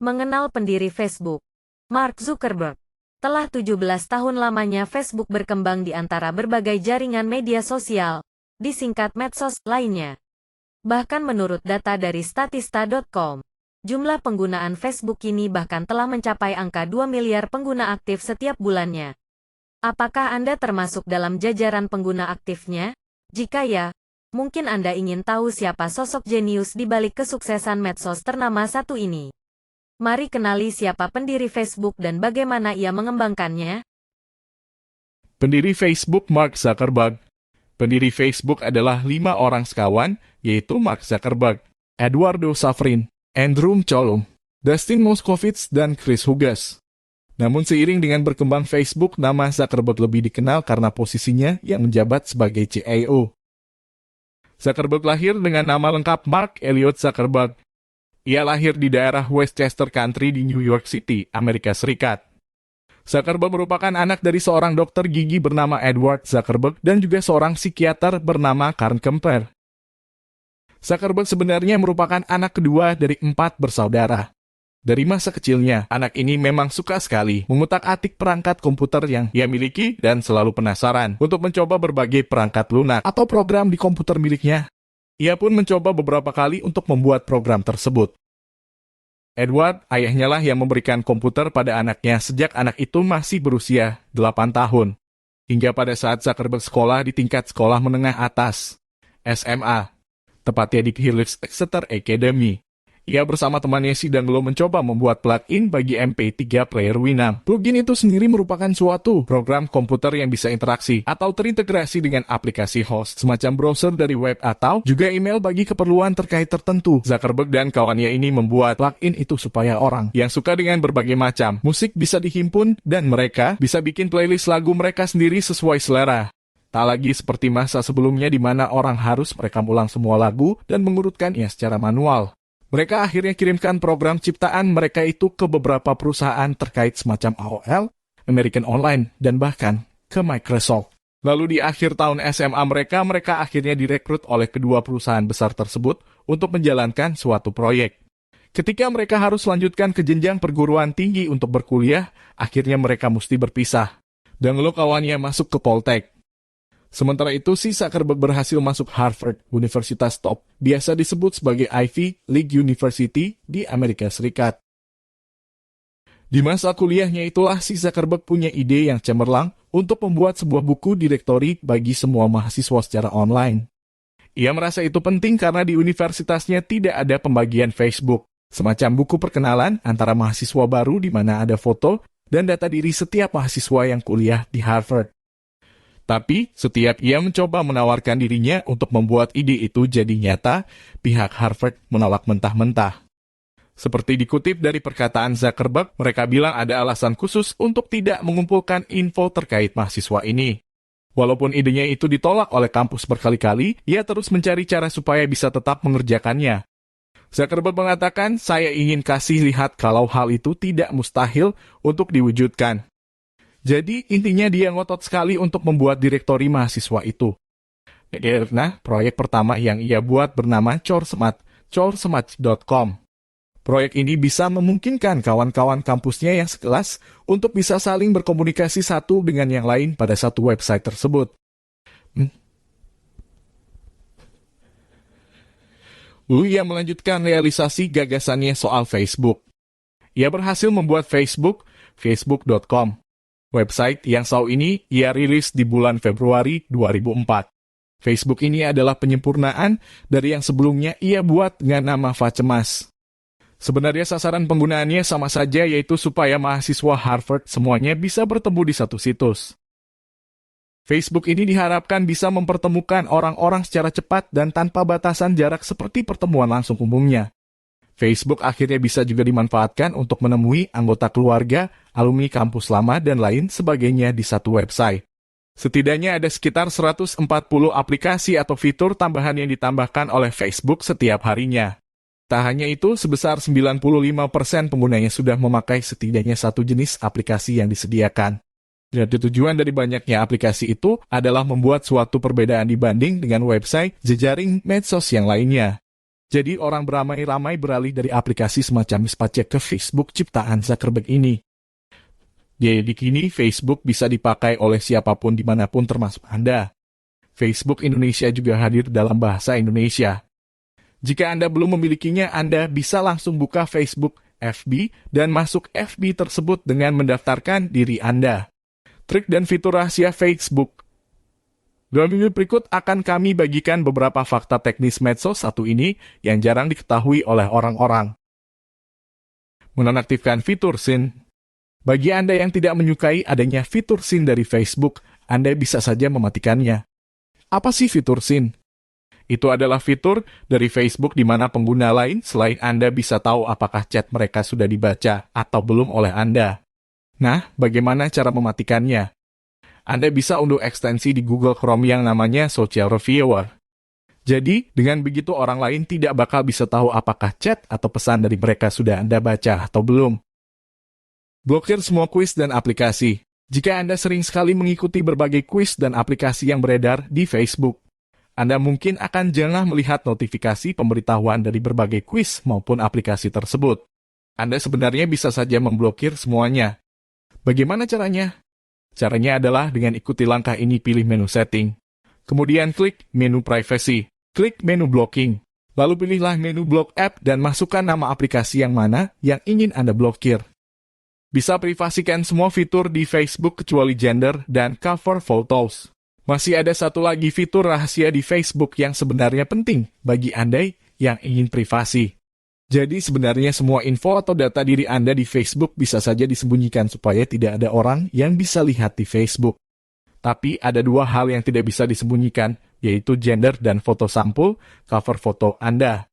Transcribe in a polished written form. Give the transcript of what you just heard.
Mengenal pendiri Facebook, Mark Zuckerberg. Telah 17 tahun lamanya Facebook berkembang di antara berbagai jaringan media sosial, disingkat medsos, lainnya. Bahkan menurut data dari statista.com, jumlah penggunaan Facebook kini bahkan telah mencapai angka 2 miliar pengguna aktif setiap bulannya. Apakah Anda termasuk dalam jajaran pengguna aktifnya? Jika ya, mungkin Anda ingin tahu siapa sosok jenius di balik kesuksesan medsos ternama satu ini. Mari kenali siapa pendiri Facebook dan bagaimana ia mengembangkannya. Pendiri Facebook Mark Zuckerberg. Pendiri Facebook adalah 5 orang sekawan, yaitu Mark Zuckerberg, Eduardo Saverin, Andrew Colum, Dustin Moskovitz, dan Chris Hughes. Namun seiring dengan berkembang Facebook, nama Zuckerberg lebih dikenal karena posisinya yang menjabat sebagai CIO. Zuckerberg lahir dengan nama lengkap Mark Elliot Zuckerberg. Ia lahir di daerah Westchester Country di New York City, Amerika Serikat. Zuckerberg merupakan anak dari seorang dokter gigi bernama Edward Zuckerberg dan juga seorang psikiater bernama Karen Kemper. Zuckerberg sebenarnya merupakan anak kedua dari 4 bersaudara. Dari masa kecilnya, anak ini memang suka sekali mengutak-atik perangkat komputer yang ia miliki dan selalu penasaran untuk mencoba berbagai perangkat lunak atau program di komputer miliknya. Ia pun mencoba beberapa kali untuk membuat program tersebut. Edward, ayahnya lah yang memberikan komputer pada anaknya sejak anak itu masih berusia 8 tahun. Hingga pada saat Zuckerberg sekolah di tingkat sekolah menengah atas, SMA, tepatnya di Hillcrest Exeter Academy. Ia bersama temannya Sidanglo mencoba membuat plugin bagi MP3 player Winamp. Plugin itu sendiri merupakan suatu program komputer yang bisa interaksi atau terintegrasi dengan aplikasi host, semacam browser dari web atau juga email bagi keperluan terkait tertentu. Zuckerberg dan kawannya ini membuat plugin itu supaya orang yang suka dengan berbagai macam musik bisa dihimpun dan mereka bisa bikin playlist lagu mereka sendiri sesuai selera. Tak lagi seperti masa sebelumnya di mana orang harus merekam ulang semua lagu dan mengurutkannya secara manual. Mereka akhirnya kirimkan program ciptaan mereka itu ke beberapa perusahaan terkait semacam AOL, American Online, dan bahkan ke Microsoft. Lalu di akhir tahun SMA mereka akhirnya direkrut oleh kedua perusahaan besar tersebut untuk menjalankan suatu proyek. Ketika mereka harus lanjutkan ke jenjang perguruan tinggi untuk berkuliah, akhirnya mereka mesti berpisah. Dan lalu kawannya masuk ke Poltech. Sementara itu, si Zuckerberg berhasil masuk Harvard, universitas top, biasa disebut sebagai Ivy League University di Amerika Serikat. Di masa kuliahnya itulah si Zuckerberg punya ide yang cemerlang untuk membuat sebuah buku direktori bagi semua mahasiswa secara online. Ia merasa itu penting karena di universitasnya tidak ada pembagian Facebook, semacam buku perkenalan antara mahasiswa baru di mana ada foto dan data diri setiap mahasiswa yang kuliah di Harvard. Tapi, setiap ia mencoba menawarkan dirinya untuk membuat ide itu jadi nyata, pihak Harvard menolak mentah-mentah. Seperti dikutip dari perkataan Zuckerberg, mereka bilang ada alasan khusus untuk tidak mengumpulkan info terkait mahasiswa ini. Walaupun idenya itu ditolak oleh kampus berkali-kali, ia terus mencari cara supaya bisa tetap mengerjakannya. Zuckerberg mengatakan, saya ingin kasih lihat kalau hal itu tidak mustahil untuk diwujudkan. Jadi, intinya dia ngotot sekali untuk membuat direktori mahasiswa itu. Karena proyek pertama yang ia buat bernama coursemate.com. Proyek ini bisa memungkinkan kawan-kawan kampusnya yang sekelas untuk bisa saling berkomunikasi satu dengan yang lain pada satu website tersebut. Lalu ia melanjutkan realisasi gagasannya soal Facebook. Ia berhasil membuat Facebook.com. Website yang saat ini ia rilis di bulan Februari 2004. Facebook ini adalah penyempurnaan dari yang sebelumnya ia buat dengan nama Facemas. Sebenarnya sasaran penggunaannya sama saja, yaitu supaya mahasiswa Harvard semuanya bisa bertemu di satu situs. Facebook ini diharapkan bisa mempertemukan orang-orang secara cepat dan tanpa batasan jarak seperti pertemuan langsung umumnya. Facebook akhirnya bisa juga dimanfaatkan untuk menemui anggota keluarga, alumni kampus lama, dan lain sebagainya di satu website. Setidaknya ada sekitar 140 aplikasi atau fitur tambahan yang ditambahkan oleh Facebook setiap harinya. Tak hanya itu, sebesar 95% penggunanya sudah memakai setidaknya satu jenis aplikasi yang disediakan. Jadi tujuan dari banyaknya aplikasi itu adalah membuat suatu perbedaan dibanding dengan website jejaring medsos yang lainnya. Jadi orang beramai-ramai beralih dari aplikasi semacam Mispace ke Facebook ciptaan Zuckerberg ini. Jadi kini Facebook bisa dipakai oleh siapapun dimanapun termasuk Anda. Facebook Indonesia juga hadir dalam bahasa Indonesia. Jika Anda belum memilikinya, Anda bisa langsung buka Facebook FB dan masuk FB tersebut dengan mendaftarkan diri Anda. Trik dan fitur rahasia Facebook. Dalam video berikut akan kami bagikan beberapa fakta teknis medsos satu ini yang jarang diketahui oleh orang-orang. Menonaktifkan fitur SYN. Bagi Anda yang tidak menyukai adanya fitur SYN dari Facebook, Anda bisa saja mematikannya. Apa sih fitur SYN? Itu adalah fitur dari Facebook di mana pengguna lain selain Anda bisa tahu apakah chat mereka sudah dibaca atau belum oleh Anda. Nah, bagaimana cara mematikannya? Anda bisa unduh ekstensi di Google Chrome yang namanya Social Reviewer. Jadi, dengan begitu orang lain tidak bakal bisa tahu apakah chat atau pesan dari mereka sudah Anda baca atau belum. Blokir semua kuis dan aplikasi. Jika Anda sering sekali mengikuti berbagai kuis dan aplikasi yang beredar di Facebook, Anda mungkin akan jengah melihat notifikasi pemberitahuan dari berbagai kuis maupun aplikasi tersebut. Anda sebenarnya bisa saja memblokir semuanya. Bagaimana caranya? Caranya adalah dengan ikuti langkah ini, pilih menu setting. Kemudian klik menu privacy. Klik menu blocking. Lalu pilihlah menu block app dan masukkan nama aplikasi yang mana yang ingin Anda blokir. Bisa privasikan semua fitur di Facebook kecuali gender dan cover photos. Masih ada satu lagi fitur rahasia di Facebook yang sebenarnya penting bagi Anda yang ingin privasi. Jadi sebenarnya semua info atau data diri Anda di Facebook bisa saja disembunyikan supaya tidak ada orang yang bisa lihat di Facebook. Tapi ada dua hal yang tidak bisa disembunyikan, yaitu gender dan foto sampul cover foto Anda.